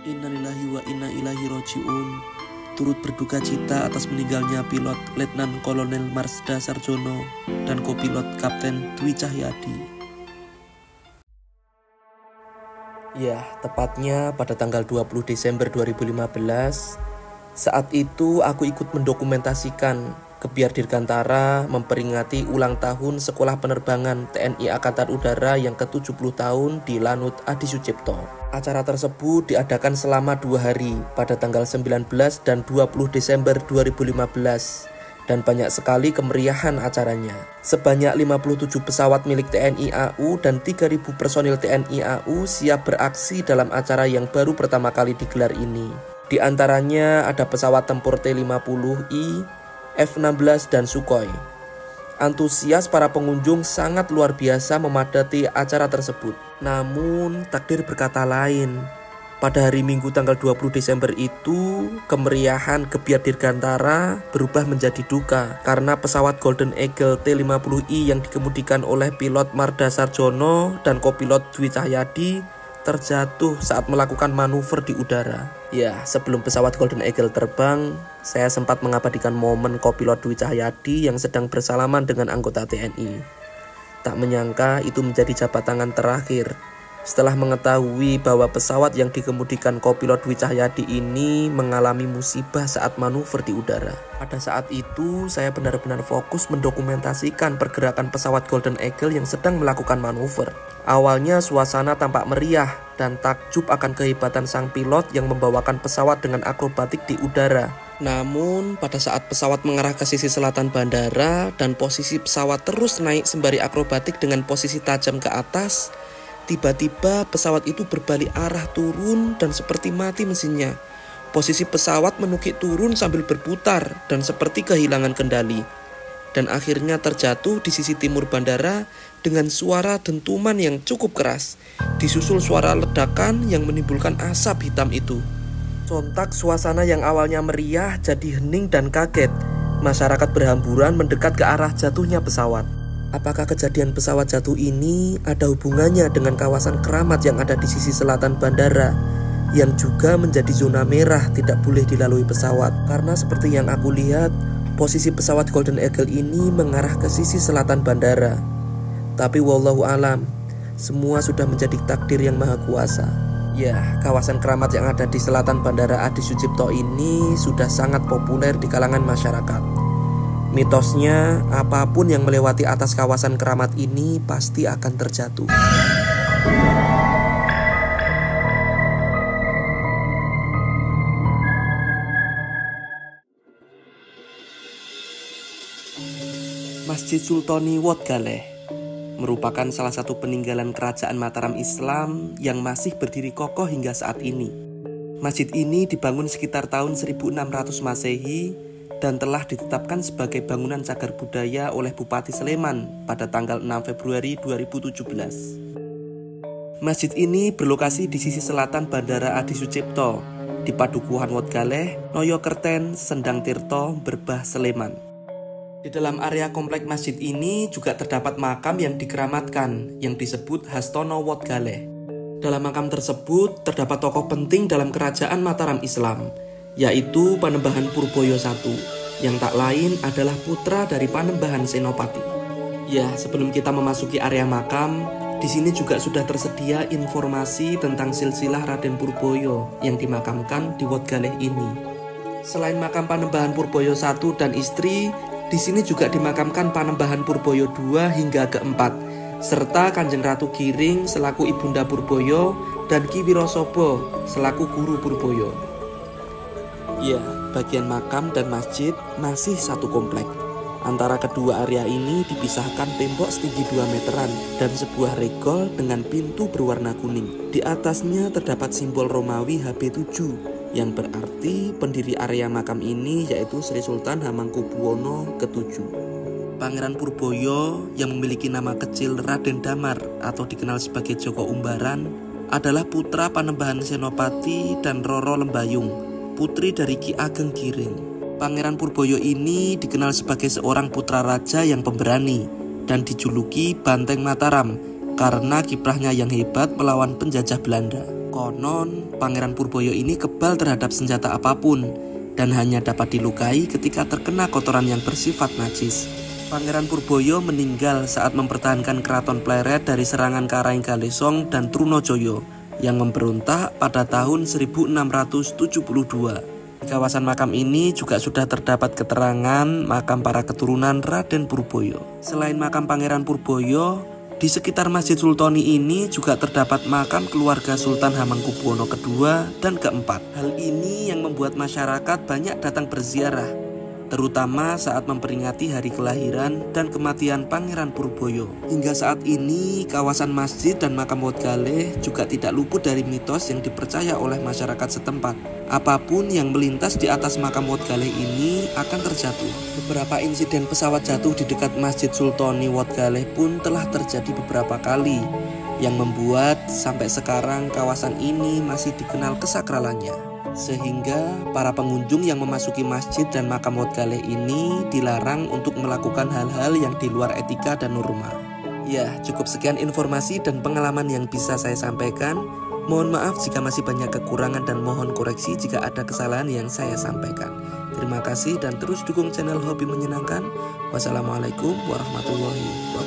Innalillahi wa inna ilaihi roji'un. Turut berduka cita atas meninggalnya pilot Letnan Kolonel Marsda Sarjono dan kopilot Kapten Dwi Cahyadi. Ya, tepatnya pada tanggal 20 Desember 2015, saat itu aku ikut mendokumentasikan Gebiar Dirgantara memperingati ulang tahun Sekolah Penerbangan TNI Angkatan Udara yang ke-70 tahun di Lanut Adi Sucipto. Acara tersebut diadakan selama 2 hari pada tanggal 19 dan 20 Desember 2015 dan banyak sekali kemeriahan acaranya. Sebanyak 57 pesawat milik TNI AU dan 3.000 personil TNI AU siap beraksi dalam acara yang baru pertama kali digelar ini. Di antaranya ada pesawat tempur T-50I, F-16 dan Sukhoi. Antusias para pengunjung sangat luar biasa memadati acara tersebut. Namun takdir berkata lain. Pada hari Minggu tanggal 20 Desember itu, kemeriahan Gebiar Dirgantara berubah menjadi duka karena pesawat Golden Eagle T-50I yang dikemudikan oleh pilot Marsda Sarjono dan kopilot Dwi Cahyadi terjatuh saat melakukan manuver di udara. Ya, sebelum pesawat Golden Eagle terbang, saya sempat mengabadikan momen kopilot Dwi Cahyadi yang sedang bersalaman dengan anggota TNI. Tak menyangka itu menjadi jabat tangan terakhir. Setelah mengetahui bahwa pesawat yang dikemudikan kopilot Dwi Cahyadi ini mengalami musibah saat manuver di udara. Pada saat itu, saya benar-benar fokus mendokumentasikan pergerakan pesawat Golden Eagle yang sedang melakukan manuver. Awalnya suasana tampak meriah dan takjub akan kehebatan sang pilot yang membawakan pesawat dengan akrobatik di udara. Namun, pada saat pesawat mengarah ke sisi selatan bandara dan posisi pesawat terus naik sembari akrobatik dengan posisi tajam ke atas, tiba-tiba pesawat itu berbalik arah turun dan seperti mati mesinnya. Posisi pesawat menukik turun sambil berputar dan seperti kehilangan kendali. Dan akhirnya terjatuh di sisi timur bandara dengan suara dentuman yang cukup keras. Disusul suara ledakan yang menimbulkan asap hitam itu. Sontak suasana yang awalnya meriah jadi hening dan kaget. Masyarakat berhamburan mendekat ke arah jatuhnya pesawat. Apakah kejadian pesawat jatuh ini ada hubungannya dengan kawasan keramat yang ada di sisi selatan bandara yang juga menjadi zona merah tidak boleh dilalui pesawat? Karena seperti yang aku lihat, posisi pesawat Golden Eagle ini mengarah ke sisi selatan bandara. Tapi wallahu alam, semua sudah menjadi takdir yang maha kuasa. Ya, kawasan keramat yang ada di selatan bandara Adi Sucipto ini sudah sangat populer di kalangan masyarakat. Mitosnya, apapun yang melewati atas kawasan keramat ini pasti akan terjatuh. Masjid Sultoni Wat Galeh merupakan salah satu peninggalan kerajaan Mataram Islam yang masih berdiri kokoh hingga saat ini. Masjid ini dibangun sekitar tahun 1600 Masehi dan telah ditetapkan sebagai bangunan cagar budaya oleh Bupati Sleman pada tanggal 6 Februari 2017. Masjid ini berlokasi di sisi selatan Bandara Adi Sucipto, di Padukuhan Wat Galeh, Noyokerten, Sendang Tirto, Berbah, Sleman. Di dalam area komplek masjid ini juga terdapat makam yang dikeramatkan yang disebut Hastono Wat Galeh. Dalam makam tersebut terdapat tokoh penting dalam kerajaan Mataram Islam, yaitu Panembahan Purboyo I, yang tak lain adalah putra dari Panembahan Senopati. Ya, sebelum kita memasuki area makam, di sini juga sudah tersedia informasi tentang silsilah Raden Purboyo yang dimakamkan di Wat Galeh ini. Selain makam Panembahan Purboyo I dan istri, di sini juga dimakamkan Panembahan Purboyo II hingga keempat, serta Kanjeng Ratu Giring selaku Ibunda Purboyo dan Ki Wirosobo selaku Guru Purboyo. Ya, bagian makam dan masjid masih satu komplek. Antara kedua area ini dipisahkan tembok setinggi 2 meteran dan sebuah regol dengan pintu berwarna kuning. Di atasnya terdapat simbol Romawi HB7 yang berarti pendiri area makam ini yaitu Sri Sultan Hamengkubuwono ke-7. Pangeran Purboyo yang memiliki nama kecil Raden Damar atau dikenal sebagai Joko Umbaran adalah putra Panembahan Senopati dan Roro Lembayung, putri dari Ki Ageng Giring. Pangeran Purboyo ini dikenal sebagai seorang putra raja yang pemberani dan dijuluki Banteng Mataram karena kiprahnya yang hebat melawan penjajah Belanda. Konon, Pangeran Purboyo ini kebal terhadap senjata apapun dan hanya dapat dilukai ketika terkena kotoran yang bersifat najis. Pangeran Purboyo meninggal saat mempertahankan keraton Pleret dari serangan Karaing Galesong dan Trunojoyo yang memberontak pada tahun 1672. Di kawasan makam ini juga sudah terdapat keterangan makam para keturunan Raden Purboyo. Selain makam Pangeran Purboyo, di sekitar Masjid Sultoni ini juga terdapat makam keluarga Sultan Hamengkubuwono II dan keempat. Hal ini yang membuat masyarakat banyak datang berziarah, terutama saat memperingati hari kelahiran dan kematian Pangeran Purboyo. Hingga saat ini, kawasan masjid dan makam Wat Galeh juga tidak luput dari mitos yang dipercaya oleh masyarakat setempat. Apapun yang melintas di atas makam Wat Galeh ini akan terjatuh. Beberapa insiden pesawat jatuh di dekat Masjid Sultoni Wat Galeh pun telah terjadi beberapa kali, yang membuat sampai sekarang kawasan ini masih dikenal kesakralannya. Sehingga para pengunjung yang memasuki masjid dan makam Wat Galeh ini dilarang untuk melakukan hal-hal yang di luar etika dan norma. Ya, cukup sekian informasi dan pengalaman yang bisa saya sampaikan. Mohon maaf jika masih banyak kekurangan dan mohon koreksi jika ada kesalahan yang saya sampaikan. Terima kasih dan terus dukung channel Hobi Menyenangkan. Wassalamualaikum warahmatullahi wabarakatuh.